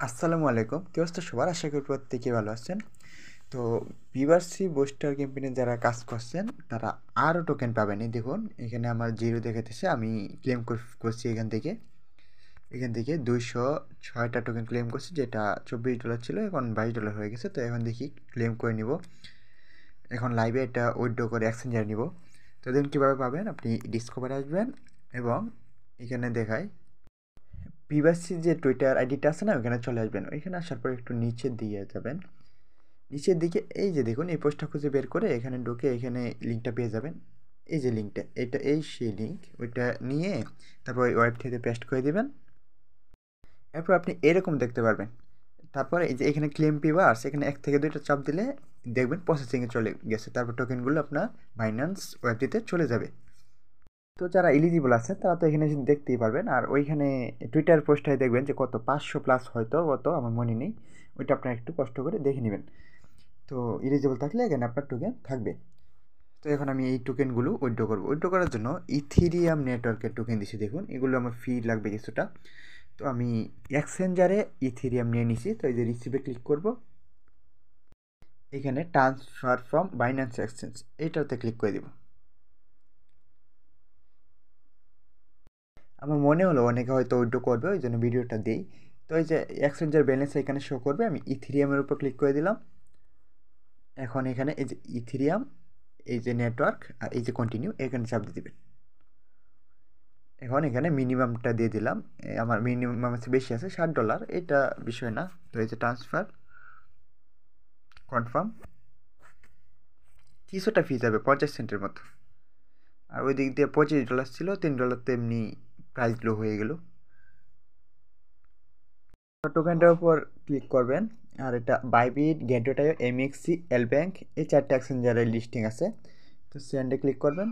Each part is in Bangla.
আসসালামু আলাইকুম। কি অবস্থা সবার? আশা করি প্রত্যেকেই ভালো আছেন। তো বিভার্সি বুস্টার ক্যাম্পেইনে যারা কাজ করছেন তারা আরও টোকেন পাবেন। এই দেখুন এখানে আমার 0 দেখাইতেছে। আমি ক্লেম করছি এখান থেকে 206টা টোকেন ক্লেম করছি, যেটা $24 ছিল, এখন $22 হয়ে গেছে। তো এখন দেখি ক্লেম করে নিব। এখন লাইভে এটা উইথড্র করে এক্সচেঞ্জারে নিব। তো দেখুন কীভাবে পাবেন। আপনি ডিসকভারে আসবেন এবং এখানে দেখায় বিভার্সি যে টুইটার আইডিটা আছে না, ওখানে চলে আসবেন। ওইখানে আসার পর একটু নিচের দিকে যাবেন। নিচের দিকে এই যে দেখুন এই পোস্টটা খুঁজে বের করে এখানে ঢুকে এখানে লিঙ্কটা পেয়ে যাবেন। এই যে লিঙ্কটা, এটা এই সেই লিঙ্ক, ওইটা নিয়ে তারপর ওই ওয়েবসাইটে পেস্ট করে দিবেন। এরপর আপনি এরকম দেখতে পারবেন। তারপর এই যে এখানে ক্লেম পিভার্স, এখানে 1 থেকে 2টা চাপ দিলে দেখবেন প্রসেসিংয়ে চলে গেছে। তারপর টোকেনগুলো আপনার বাইন্যান্স ওয়েবটিতে চলে যাবে। তো যারা এলিজিবল আছে তারা তো এখানে দেখতেই পারবেন। আর ওইখানে টুইটার পোস্টটায় দেখবেন যে কত 500 প্লাস, হয়তো কত আমার মনে নেই, ওইটা আপনার একটু কষ্ট করে দেখে নেবেন। তো এলিজিবল থাকলে এখানে আপনার টোকেন থাকবে। তো এখন আমি এই টোকেনগুলো উইথড্র করবো। উইথড্র করার জন্য ইথেরিয়াম নেটওয়ার্কের টোকেন দিছি। দেখুন এগুলো আমার ফি লাগবে কিছুটা। তো আমি এক্সচেঞ্জারে ইথেরিয়াম নিয়ে নিছি। তো এই যে রিসিভে ক্লিক করব, এখানে ট্রান্সফার ফ্রম বাইন্যান্স এক্সচেঞ্জ এইটাতে ক্লিক করে দেব। আমার মনে হলো অনেকে হয়তো উইথড্র করবে, ওই জন্য ভিডিওটা দিই। তো এই যে এক্সচেঞ্জের ব্যালেন্স এখানে শো করবে, আমি ইথেরিয়ামের উপর ক্লিক করে দিলাম। এখন এখানে এই যে ইথেরিয়াম, এই যে নেটওয়ার্ক আর এই যে কন্টিনিউ, এখানে চাপ দিয়ে দেবেন। এখন এখানে মিনিমামটা দিয়ে দিলাম। আমার মিনিমাম আছে, বেশি আছে $60, এটা বিষয় না। তো এই যে ট্রান্সফার কনফার্ম, কিছুটা ফি যাবে 50 সেন্টের মতো। আর ওই দিক দিয়ে $25 ছিল, $3 তো এমনি প্রাইস লো হয়ে গেল। টোকেনটার উপর ক্লিক করবেন। আর এটা বাইবিট, গেটওয়ে, এমএক্সি, এল ব্যাংক, এই 4টে এক্সচেঞ্জারের লিস্টিং আছে। তো সেন্ডে ক্লিক করবেন।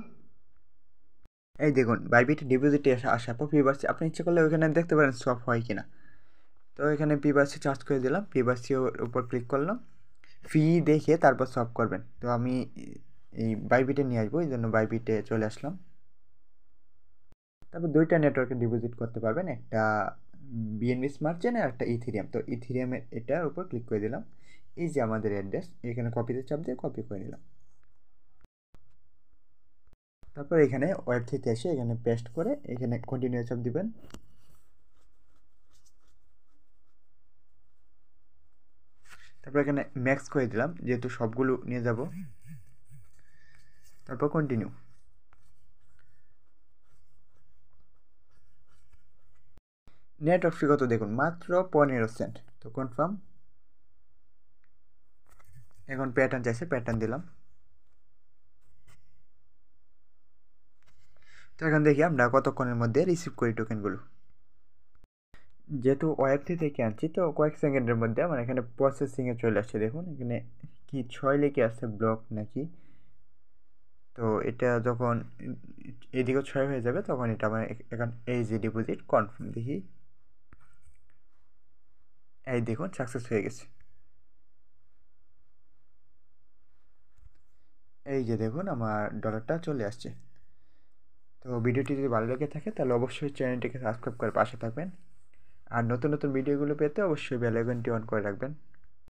এই দেখুন বাইবিট ডিপোজিটে আসার পর পিভার্সি আপনি ইচ্ছে করলে ওইখানে দেখতে পারেন সব হয় কিনা। তো এখানে পিভার্সি চার্জ করে দিলাম, পিভার্সির উপর ক্লিক করলাম। ফি দেখে তারপর সব করবেন। তো আমি এই বাইবিটে নিয়ে আসবো, এই জন্য বাইবিটে চলে আসলাম। তারপর 2টা নেটওয়ার্কে ডিপোজিট করতে পারবেন, একটা বিএনবি স্মার্ট চেন আর একটা ইথেরিয়াম। তো ইথেরিয়ামের এটার উপর ক্লিক করে দিলাম। এই যে আমাদের অ্যাড্রেস, এখানে কপিতে চাপ দিয়ে কপি করে নিলাম। তারপর এখানে ওয়েবসাইটে এসে এখানে পেস্ট করে এখানে কন্টিনিউ চাপ দিবেন। তারপর এখানে ম্যাক্স করে দিলাম, যেহেতু সবগুলো নিয়ে যাব। তারপর কন্টিনিউ। নেটওয়ার্ক ফি কত দেখুন, মাত্র 15 সেন্ট। তো কনফার্ম। এখন প্যাটার্ন চাইছে, প্যাটার্ন দিলাম। তো এখন দেখি আমরা কতক্ষণের মধ্যে রিসিভ করি টোকেনগুলো। যেহেতু ওয়েবটি থেকে আনছি, তো কয়েক সেকেন্ডের মধ্যে আমার এখানে প্রসেসিংয়ে চলে আসছে। দেখুন এখানে কি 6 লিখে আসছে, ব্লক নাকি। তো এটা যখন এদিকেও 6 হয়ে যাবে তখন এটা আমার এখন এই যে ডিপোজিট কনফার্ম দেখি। এই দেখুন সাকসেস হয়ে গেছে। এই যে দেখুন আমার ডলারটা চলে আসছে। তো ভিডিওটি যদি ভালো লেগে থাকে তাহলে অবশ্যই চ্যানেলটিকে সাবস্ক্রাইব করে পাশে থাকবেন। আর নতুন নতুন ভিডিওগুলো পেতে অবশ্যই বেল আইকনটি অন করে রাখবেন।